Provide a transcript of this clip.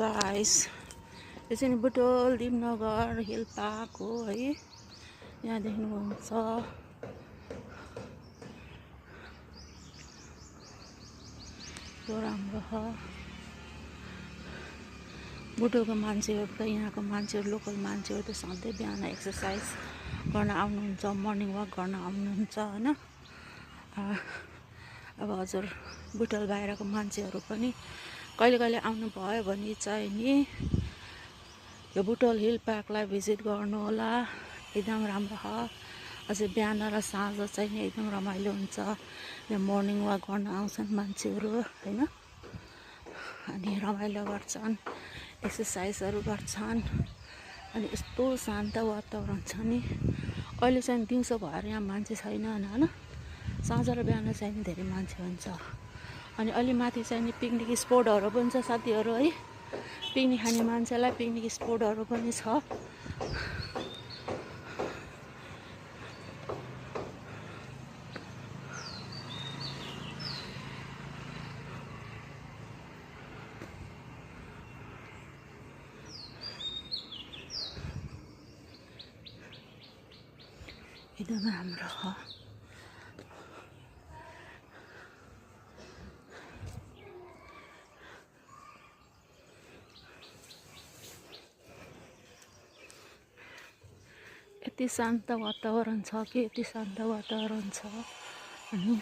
Guys, यो चाहिँ Butwal दिपनगर hill park हो है। यहाँ देख्नुहुन्छ यो राम्रो हो। बुटोलको मान्छेहरू त यहाँको मान्छेहरू लोकल मान्छेहरू त सधैँ बिहान एक्सर्साइज गर्न आउनुहुन्छ, मर्निङ वाक गर्न आउनुहुन्छ हैन। अब हजुर बुटोल बाहिरको मान्छेहरू पनि कहिले कहिले आउनु भयो भने चाहिँ नि यो बुटोल हिल पार्कलाई भिजिट गर्नु होला। एकदम राम्रो हो। अझै बिहान र साँझ चाहिँ नि एकदम रमाइलो हुन्छ। यहाँ मर्निङ वाक गर्न आउँछन् मान्छेहरू हैन, अनि रमाइलो गर्छन्, एक्सर्साइजहरू गर्छन्, अनि यस्तो शान्त वातावरण छ नि। अहिले चाहिँ दिउँसो भएर यहाँ मान्छे छैन हैन, साँझ र बिहान चाहिँ नि धेरै मान्छे हुन्छ। अनि अलि माथि चाहिँ नि पिकनिक स्पोटहरू पनि छ साथीहरू है। पिकनिक खाने मान्छेलाई पिकनिक स्पोटहरू पनि छ। एकदम राम्रो हो। यति शान्त वातावरण छ कि यति शान्त वातावरण छ। अनि